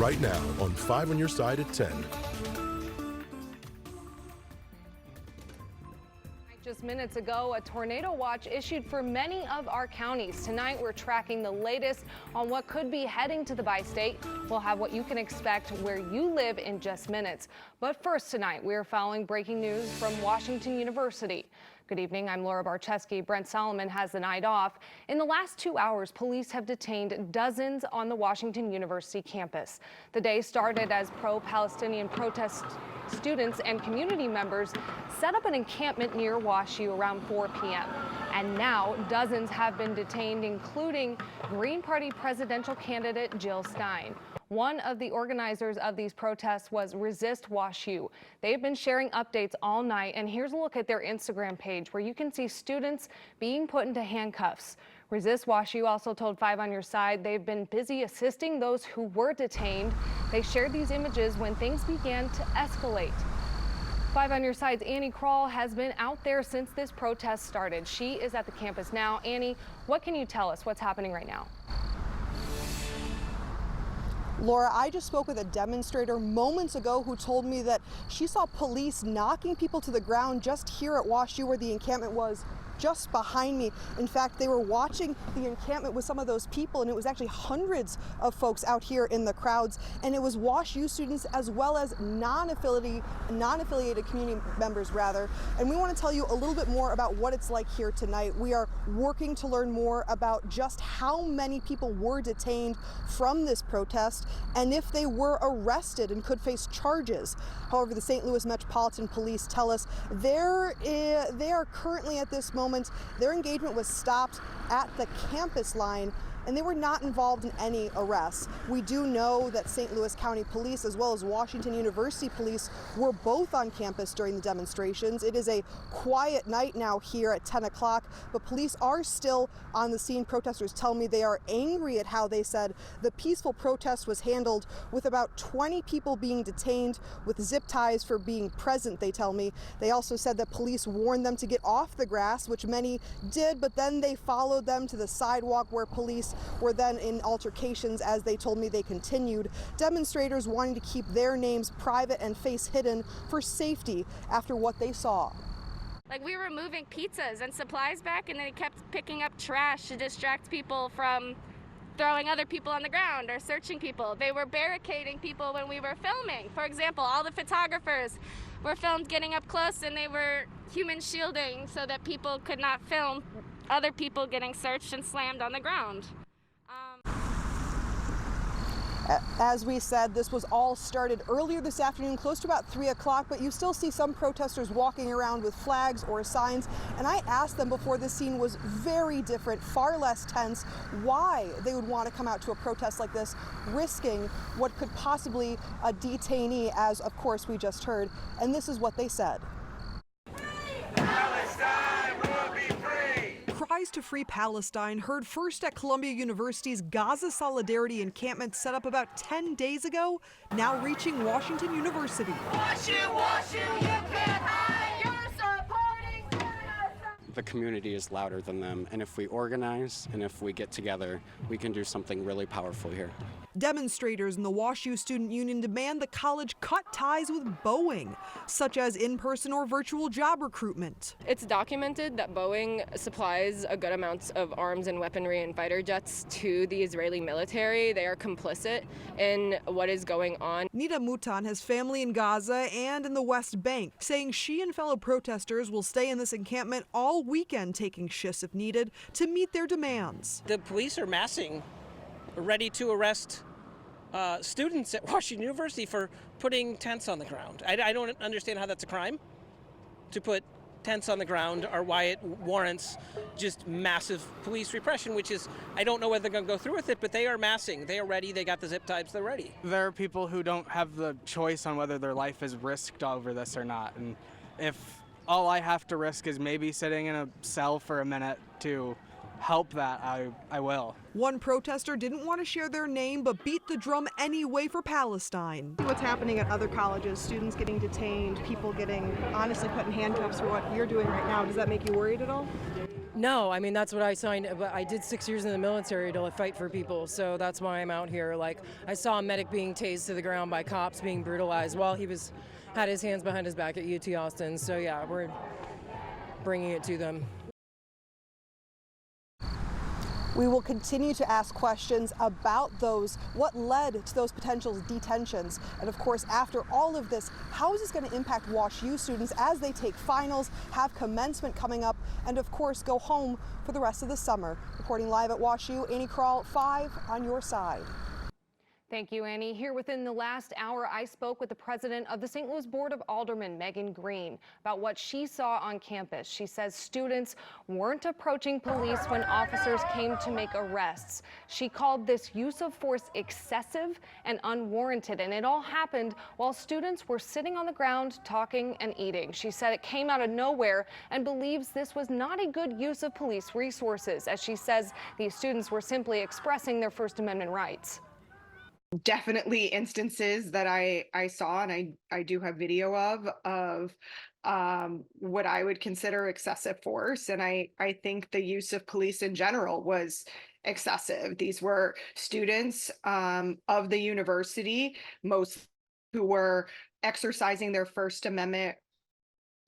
right now on 5 on Your Side at 10. Just minutes ago, a tornado watch issued for many of our counties. Tonight, we're tracking the latest on what could be heading to the bi-state. We'll have what you can expect where you live in just minutes. But first tonight, we're following breaking news from Washington University. Good evening, I'm Laura Barcheski. Brent Solomon has the night off. In the last 2 hours, police have detained dozens on the Washington University campus. The day started as pro-Palestinian protest students and community members set up an encampment near WashU around 4 p.m. And now dozens have been detained, including Green Party presidential candidate Jill Stein. One of the organizers of these protests was Resist WashU. They've been sharing updates all night, and here's a look at their Instagram page where you can see students being put into handcuffs. Resist WashU also told 5 on Your Side they've been busy assisting those who were detained. They shared these images when things began to escalate. 5 on Your Side's Annie Krall has been out there since this protest started. She is at the campus now. Annie, what can you tell us? What's happening right now? Laura, I just spoke with a demonstrator moments ago who told me that she saw police knocking people to the ground just here at WashU where the encampment was, just behind me. In fact, they were watching the encampment with some of those people, and it was actually hundreds of folks out here in the crowds, and it was WashU students as well as non-affiliated community members rather. And we want to tell you a little bit more about what it's like here tonight. We are working to learn more about just how many people were detained from this protest and if they were arrested and could face charges. However, the St. Louis Metropolitan Police tell us they are currently at this moment, their engagement was stopped at the campus line, and they were not involved in any arrests. We do know that St. Louis County Police as well as Washington University Police were both on campus during the demonstrations. It is a quiet night now here at 10 o'clock, but police are still on the scene. Protesters tell me they are angry at how they said the peaceful protest was handled, with about 20 people being detained with zip ties for being present, they tell me. They also said that police warned them to get off the grass, which many did, but then they followed them to the sidewalk where police were then in altercations. As they told me, they continued. Demonstrators wanting to keep their names private and face hidden for safety after what they saw. Like, we were moving pizzas and supplies back, and they kept picking up trash to distract people from throwing other people on the ground or searching people. They were barricading people when we were filming. For example, all the photographers were filmed getting up close, and they were human shielding so that people could not film other people getting searched and slammed on the ground. As we said, this was all started earlier this afternoon, close to about 3 o'clock, but you still see some protesters walking around with flags or signs. And I asked them before this scene was very different, far less tense, why they would want to come out to a protest like this, risking what could possibly a detainee, as of course we just heard. And this is what they said. Cries to free Palestine heard first at Columbia University's Gaza Solidarity encampment set up about 10 days ago, now reaching Washington University. WashU, you can't hide, you're supporting genocide. The community is louder than them, and if we organize and if we get together, we can do something really powerful here. Demonstrators in the WashU Student Union demand the college cut ties with Boeing, such as in-person or virtual job recruitment. It's documented that Boeing supplies a good amount of arms and weaponry and fighter jets to the Israeli military. They are complicit in what is going on. Nida Moutan has family in Gaza and in the West Bank, saying she and fellow protesters will stay in this encampment all weekend, taking shifts if needed to meet their demands. The police are massing, ready to arrest students at Washington University for putting tents on the ground. I don't understand how that's a crime, to put tents on the ground, or why it warrants just massive police repression, which is, I don't know whether they're going to go through with it, but they are massing. They are ready. They got the zip ties. They're ready. There are people who don't have the choice on whether their life is risked over this or not. And if all I have to risk is maybe sitting in a cell for a minute to help that, I will. One protester didn't want to share their name but beat the drum anyway for Palestine. What's happening at other colleges, students getting detained, people getting honestly put in handcuffs for what you're doing right now, does that make you worried at all? No, I mean, that's what I signed, but I did 6 years in the military to fight for people, so that's why I'm out here. Like, I saw a medic being tased to the ground by cops, being brutalized while he had his hands behind his back at UT Austin. So yeah, we're bringing it to them. We will continue to ask questions about what led to those potential detentions. And of course, after all of this, how is this going to impact Wash U students as they take finals, have commencement coming up, and of course, go home for the rest of the summer? Reporting live at Wash U, Annie Krall, 5 on your side. Thank you, Annie. Here within the last hour, I spoke with the president of the St. Louis Board of Aldermen, Megan Green, about what she saw on campus. She says students weren't approaching police when officers came to make arrests. She called this use of force excessive and unwarranted, and it all happened while students were sitting on the ground talking and eating. She said it came out of nowhere and believes this was not a good use of police resources, as she says these students were simply expressing their First Amendment rights. Definitely instances that I saw, and I do have video of what I would consider excessive force. And I think the use of police in general was excessive. These were students of the university, most who were exercising their First Amendment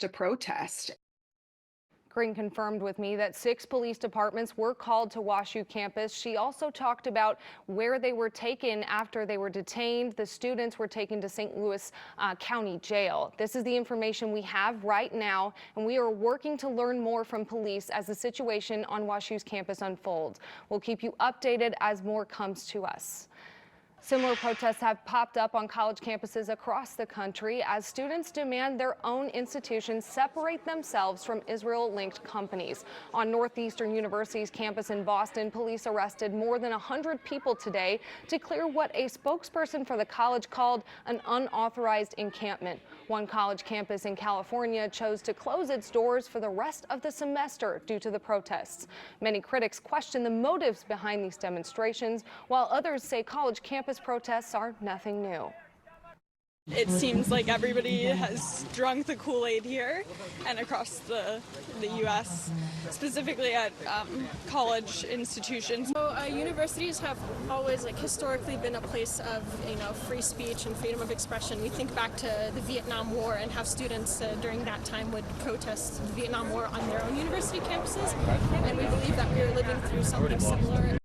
to protest. Green confirmed with me that 6 police departments were called to Wash U campus. She also talked about where they were taken after they were detained. The students were taken to St. Louis County Jail. This is the information we have right now, and we are working to learn more from police as the situation on Wash U's campus unfolds. We'll keep you updated as more comes to us. Similar protests have popped up on college campuses across the country as students demand their own institutions separate themselves from Israel-linked companies. On Northeastern University's campus in Boston, police arrested more than 100 people today to clear what a spokesperson for the college called an unauthorized encampment. One college campus in California chose to close its doors for the rest of the semester due to the protests. Many critics question the motives behind these demonstrations, while others say college campus protests are nothing new. It seems like everybody has drunk the Kool-Aid here and across the U.S., specifically at college institutions. So universities have always historically been a place of free speech and freedom of expression. We think back to the Vietnam War and how students during that time would protest the Vietnam War on their own university campuses, and we believe that we are living through something similar.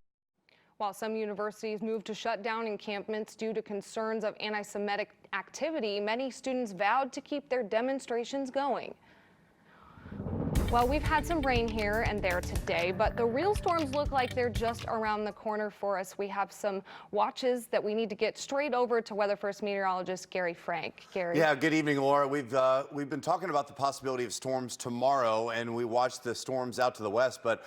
While some universities moved to shut down encampments due to concerns of anti-Semitic activity, many students vowed to keep their demonstrations going. Well, we've had some rain here and there today, but the real storms look like they're just around the corner for us. We have some watches that we need to get straight over to Weather First meteorologist Gary Frank. Gary. Yeah, good evening, Laura. We've been talking about the possibility of storms tomorrow, and we watched the storms out to the west, but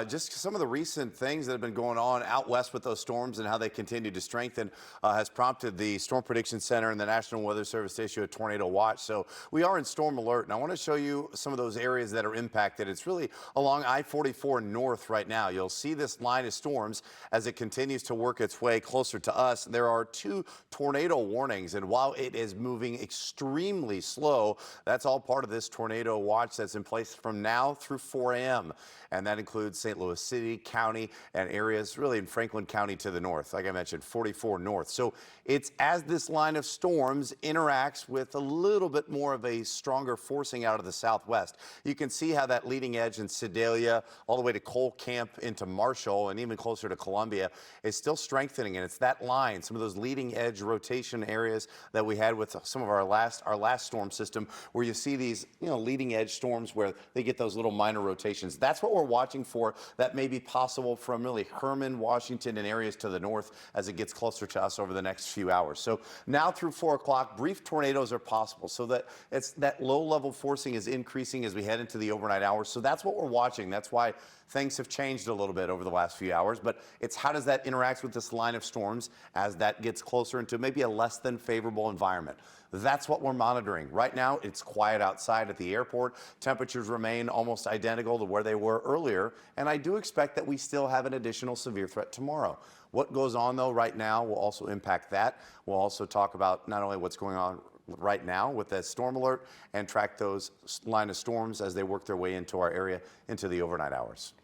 just some of the recent things that have been going on out west with those storms and how they continue to strengthen has prompted the Storm Prediction Center and the National Weather Service to issue a tornado watch. So we are in storm alert, and I want to show you some of those areas that are impacted. It's really along I-44 north right now. You'll see this line of storms as it continues to work its way closer to us. There are 2 tornado warnings, and while it is moving extremely slow, that's all part of this tornado watch that's in place from now through 4 a.m. And that includes St. Louis City, County, and areas really in Franklin County to the north, like I mentioned, 44 north. So it's as this line of storms interacts with a little bit more of a stronger forcing out of the southwest. You can see how that leading edge in Sedalia all the way to Cole Camp into Marshall and even closer to Columbia is still strengthening, and it's that line, some of those leading edge rotation areas that we had with some of our last storm system, where you see these leading edge storms where they get those little minor rotations. That's what we're watching for. That may be possible from really Herman, Washington, and areas to the north as it gets closer to us over the next few hours. So now through 4 o'clock, brief tornadoes are possible. So that low level forcing is increasing as we head into the overnight hours. So that's what we're watching. That's why things have changed a little bit over the last few hours, but it's how does that interact with this line of storms as that gets closer into maybe a less than favorable environment. That's what we're monitoring. Right now, it's quiet outside at the airport. Temperatures remain almost identical to where they were earlier, and I do expect that we still have an additional severe threat tomorrow. What goes on, though, right now will also impact that. We'll also talk about not only what's going on right now with that storm alert and track those line of storms as they work their way into our area into the overnight hours.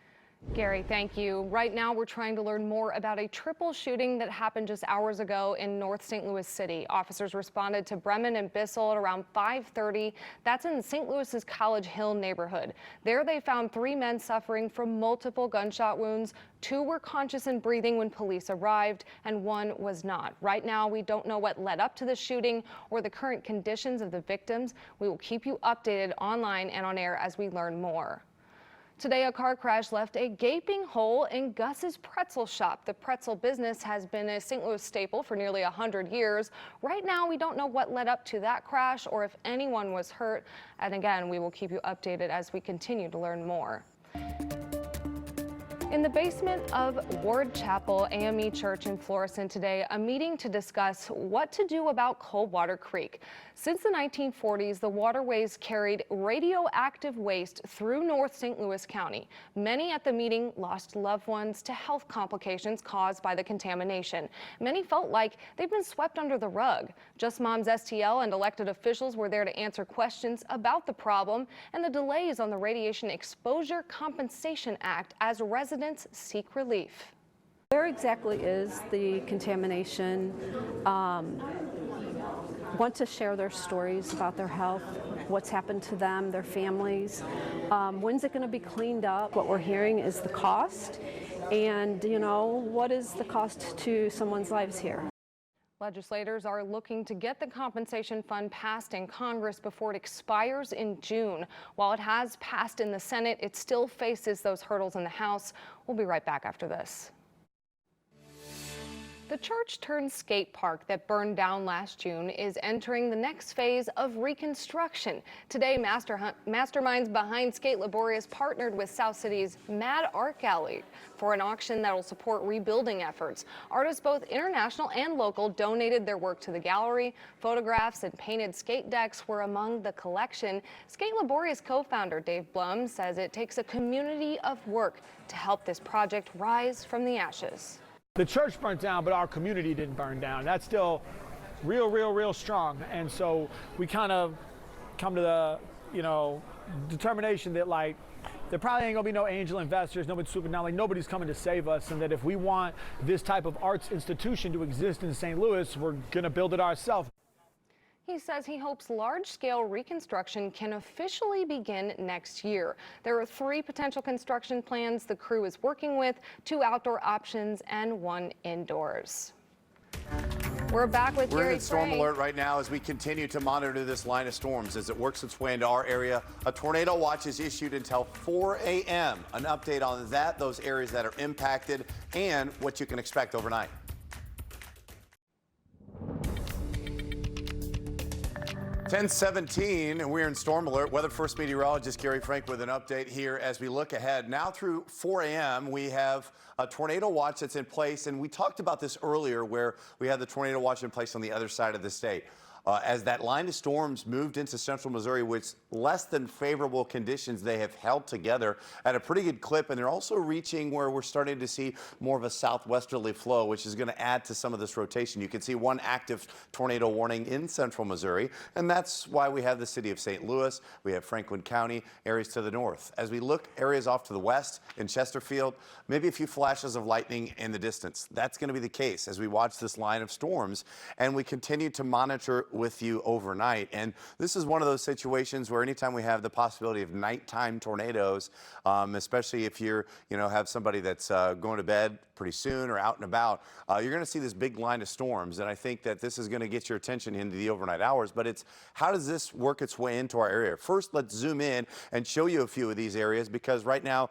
Gary, thank you. Right now, we're trying to learn more about a triple shooting that happened just hours ago in North St. Louis City. Officers responded to Bremen and Bissell at around 5:30. That's in St. Louis's College Hill neighborhood. There, they found 3 men suffering from multiple gunshot wounds. 2 were conscious and breathing when police arrived, and 1 was not. Right now, we don't know what led up to the shooting or the current conditions of the victims. We will keep you updated online and on air as we learn more. Today, a car crash left a gaping hole in Gus's pretzel shop. The pretzel business has been a St. Louis staple for nearly 100 years. Right now, we don't know what led up to that crash or if anyone was hurt. And again, we will keep you updated as we continue to learn more. In the basement of Ward Chapel AME Church in Florissant today, a meeting to discuss what to do about Coldwater Creek. Since the 1940s, the waterways carried radioactive waste through North St. Louis County. Many at the meeting lost loved ones to health complications caused by the contamination. Many felt like they've been swept under the rug. Just Moms STL and elected officials were there to answer questions about the problem and the delays on the Radiation Exposure Compensation Act as residents seek relief. Where exactly is the contamination? Want to share their stories about their health, what's happened to them, their families. When's it going to be cleaned up? What we're hearing is the cost, and what is the cost to someone's lives here? Legislators are looking to get the compensation fund passed in Congress before it expires in June. While it has passed in the Senate, it still faces those hurdles in the House. We'll be right back after this. The church-turned skate park that burned down last June is entering the next phase of reconstruction. Today, masterminds behind Skate Laborious partnered with South City's Mad Art Gallery for an auction that will support rebuilding efforts. Artists both international and local donated their work to the gallery. Photographs and painted skate decks were among the collection. Skate Laborious co-founder Dave Blum says it takes a community of work to help this project rise from the ashes. The church burnt down, but our community didn't burn down. That's still real strong. And so we kind of come to the, determination that there probably ain't gonna be no angel investors, nobody swooping down, nobody's coming to save us, and that if we want this type of arts institution to exist in St. Louis, we're gonna build it ourselves. He says he hopes large-scale reconstruction can officially begin next year. There are 3 potential construction plans the crew is working with, 2 outdoor options and 1 indoors. We're back with Gary. We're in storm alert right now as we continue to monitor this line of storms as it works its way into our area. A tornado watch is issued until 4 a.m. An update on that, those areas that are impacted, and what you can expect overnight. 10:17, and we're in storm alert. Weather First meteorologist Gary Frank with an update here as we look ahead. Now through 4 a.m., we have a tornado watch that's in place, and we talked about this earlier where we had the tornado watch in place on the other side of the state. As that line of storms moved into central Missouri with less than favorable conditions, they have held together at a pretty good clip, and they're also reaching where we're starting to see more of a southwesterly flow, which is going to add to some of this rotation. You can see 1 active tornado warning in central Missouri, and that's why we have the city of St. Louis, we have Franklin County, areas to the north. As we look areas off to the west in Chesterfield, maybe a few flashes of lightning in the distance. That's going to be the case as we watch this line of storms, and we continue to monitor with you overnight. And this is one of those situations where anytime we have the possibility of nighttime tornadoes, especially if you're, have somebody that's going to bed pretty soon or out and about, you're going to see this big line of storms. And I think that this is going to get your attention into the overnight hours, but it's how does this work its way into our area? First, let's zoom in and show you a few of these areas, because right now,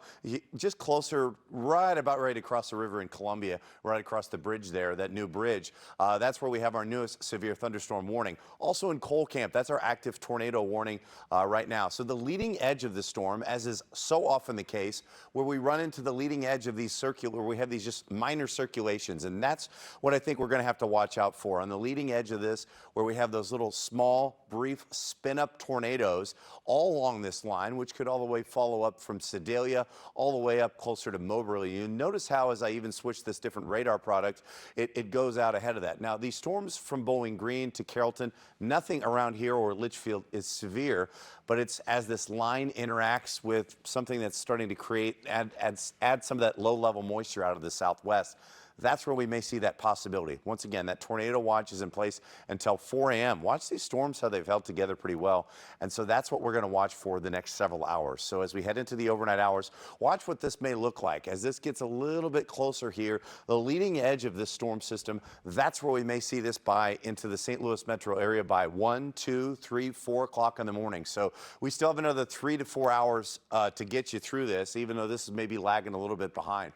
just closer, right about ready to cross the river in Columbia, right across the bridge there, that new bridge, that's where we have our newest severe thunderstorm warning. morning. Also in Cole Camp, that's our active tornado warning right now. So the leading edge of the storm, as is so often the case, where we run into the leading edge of these we have these just minor circulations, and that's what I think we're going to have to watch out for. On the leading edge of this, where we have those little small, brief spin-up tornadoes all along this line, which could all the way follow up from Sedalia all the way up closer to Moberly. You notice how, as I even switch this different radar product, it goes out ahead of that. Now, these storms from Bowling Green to Carrollton, nothing around here or Litchfield is severe, but it's as this line interacts with something that's starting to add some of that low-level moisture out of the southwest. That's where we may see that possibility. Once again, that tornado watch is in place until 4 a.m. Watch these storms, how they've held together pretty well. And so that's what we're going to watch for the next several hours. So as we head into the overnight hours, watch what this may look like. As this gets a little bit closer here, the leading edge of this storm system, that's where we may see this by into the St. Louis metro area by 1, 2, 3, 4 o'clock in the morning. So we still have another 3 to 4 hours to get you through this, even though this is maybe lagging a little bit behind.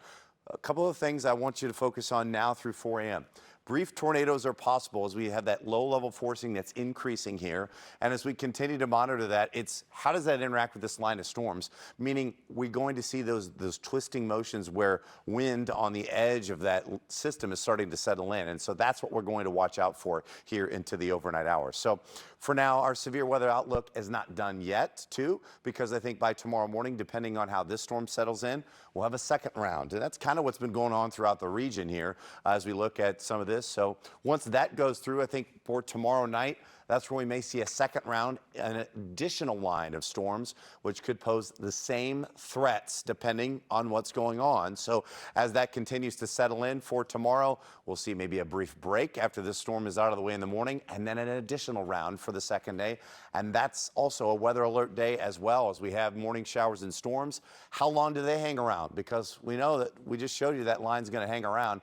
A couple of things I want you to focus on now through 4 a.m. Brief tornadoes are possible as we have that low-level forcing that's increasing here. And as we continue to monitor that, it's how does that interact with this line of storms? Meaning we're going to see those twisting motions where wind on the edge of that system is starting to settle in. And so that's what we're going to watch out for here into the overnight hours. So for now, our severe weather outlook is not done yet, too, because I think by tomorrow morning, depending on how this storm settles in, we'll have a second round. And that's kind of what's been going on throughout the region here as we look at some of this. So once that goes through, I think for tomorrow night, that's where we may see a second round, an additional line of storms, which could pose the same threats depending on what's going on. So as that continues to settle in for tomorrow, we'll see maybe a brief break after this storm is out of the way in the morning, and then an additional round for the second day. And that's also a weather alert day as well, as we have morning showers and storms. How long do they hang around? Because we know that we just showed you that line's going to hang around.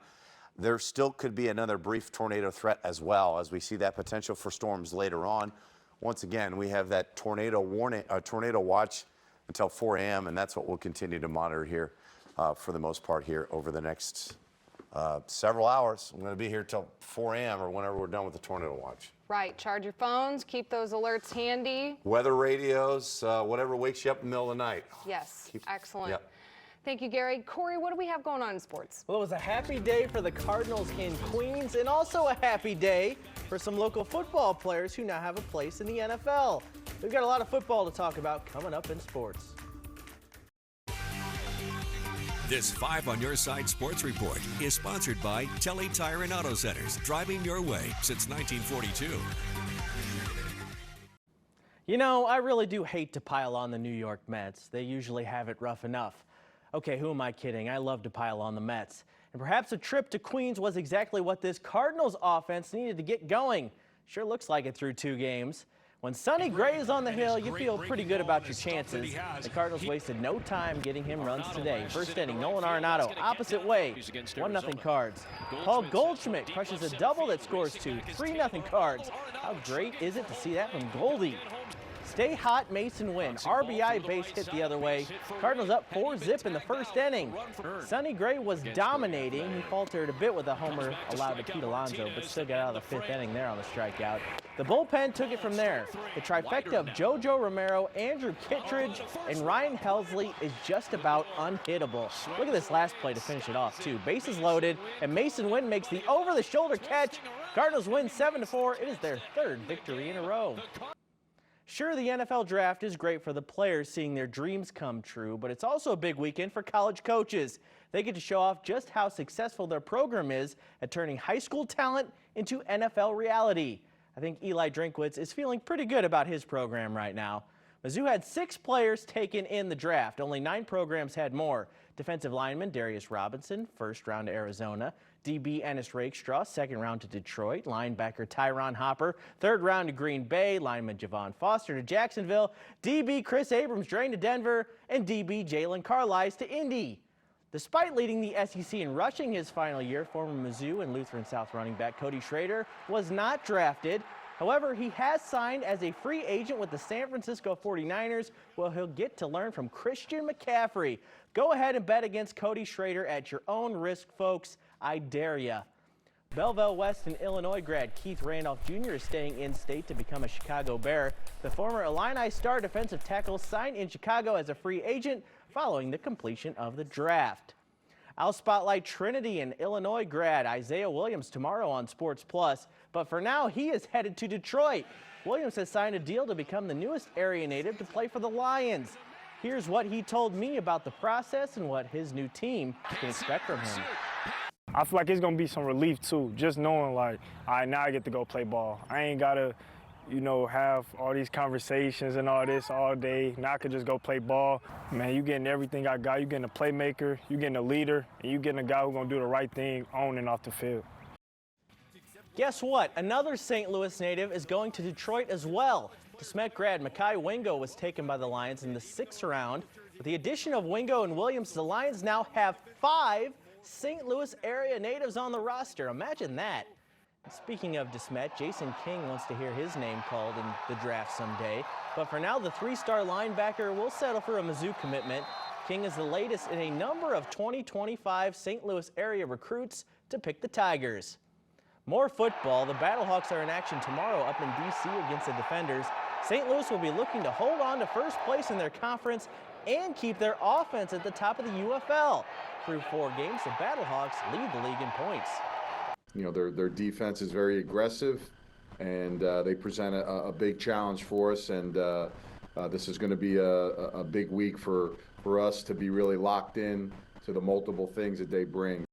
There still could be another brief tornado threat as well, as we see that potential for storms later on. Once again, we have that tornado warning, tornado watch until 4 a.m., and that's what we'll continue to monitor here for the most part here over the next several hours. I'm going to be here till 4 a.m. or whenever we're done with the tornado watch. Right. Charge your phones. Keep those alerts handy. Weather radios, whatever wakes you up in the middle of the night. Yes. Excellent. Yep. Thank you, Gary. Corey, what do we have going on in sports? Well, it was a happy day for the Cardinals in Queens, and also a happy day for some local football players who now have a place in the NFL. We've got a lot of football to talk about coming up in sports. This 5 on Your Side Sports Report is sponsored by Telly Tire and Auto Centers, driving your way since 1942. You know, I really do hate to pile on the New York Mets. They usually have it rough enough. Okay, who am I kidding? I love to pile on the Mets. And perhaps a trip to Queens was exactly what this Cardinals offense needed to get going. Sure looks like it through 2 games. When Sonny Gray is on the hill, you feel pretty good about your chances. The Cardinals wasted no time getting him runs today. First inning, Nolan Arenado, opposite way, 1-0 Cards. Paul Goldschmidt crushes a double that scores 2, 3-0 Cards. How great is it to see that from Goldie? Stay hot, Mason Wynn. RBI base hit the other way. Cardinals up 4-0 in the first inning. Sonny Gray was dominating. He faltered a bit with a homer allowed to Pete Alonso, but still got out of the 5th inning there on the strikeout. The bullpen took it from there. The trifecta of JoJo Romero, Andrew Kittredge, and Ryan Helsley is just about unhittable. Look at this last play to finish it off, too. Bases loaded, and Mason Wynn makes the over-the-shoulder catch. Cardinals win 7-4. It is their 3rd victory in a row. Sure, the NFL draft is great for the players seeing their dreams come true, but it's also a big weekend for college coaches. They get to show off just how successful their program is at turning high school talent into NFL reality. I think Eli Drinkwitz is feeling pretty good about his program right now. Mizzou had 6 players taken in the draft. Only 9 programs had more. Defensive lineman Darius Robinson, 1st round to Arizona. DB Ennis Rakestraw, 2nd round to Detroit. Linebacker Tyron Hopper, 3rd round to Green Bay. Lineman Javon Foster to Jacksonville. DB Chris Abrams drained to Denver. And DB Jalen Carlisle to Indy. Despite leading the SEC in rushing his final year, former Mizzou and Lutheran South running back Cody Schrader was not drafted. However, he has signed as a free agent with the San Francisco 49ers, where he'll get to learn from Christian McCaffrey. Go ahead and bet against Cody Schrader at your own risk, folks. I dare ya. Belleville West and Illinois grad Keith Randolph Jr. is staying in state to become a Chicago Bear. The former Illini star defensive tackle signed in Chicago as a free agent following the completion of the draft. I'll spotlight Trinity and Illinois grad Isaiah Williams tomorrow on Sports Plus, but for now he is headed to Detroit. Williams has signed a deal to become the newest area native to play for the Lions. Here's what he told me about the process and what his new team can expect from him. I feel like it's going to be some relief, too, just knowing, like, all right, now I get to go play ball. I ain't got to, have all these conversations and all this all day. Now I can just go play ball. Man, you getting everything I got. You getting a playmaker, you getting a leader, and you getting a guy who's going to do the right thing on and off the field. Guess what? Another St. Louis native is going to Detroit as well. DeSmet grad Mekhi Wingo was taken by the Lions in the 6th round. With the addition of Wingo and Williams, the Lions now have 5 St. Louis area natives on the roster. Imagine that. And speaking of DeSmet, Jason King wants to hear his name called in the draft someday. But for now, the 3-star linebacker will settle for a Mizzou commitment. King is the latest in a number of 2025 St. Louis area recruits to pick the Tigers. More football. The Battlehawks are in action tomorrow up in D.C. against the Defenders. St. Louis will be looking to hold on to first place in their conference and keep their offense at the top of the UFL. Through 4 games, the Battlehawks lead the league in points. Their defense is very aggressive, and they present a big challenge for us. And this is going to be a big week for us to be really locked in to the multiple things that they bring.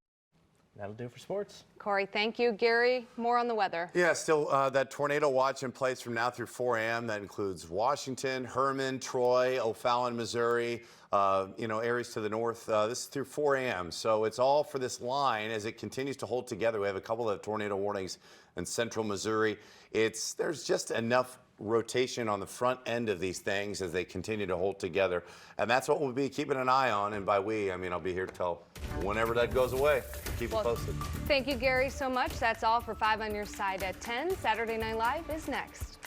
That'll do for sports. Corey, thank you. Gary, more on the weather. Yeah, still that tornado watch in place from now through 4 a.m. That includes Washington, Herman, Troy, O'Fallon, Missouri, areas to the north. This is through 4 a.m. So it's all for this line as it continues to hold together. We have a couple of tornado warnings in central Missouri. There's just enough rotation on the front end of these things as they continue to hold together. And that's what we'll be keeping an eye on. And by we, I mean I'll be here till whenever that goes away. Keep it posted. Thank you, Gary, so much. That's all for 5 on Your Side at 10. Saturday Night Live is next.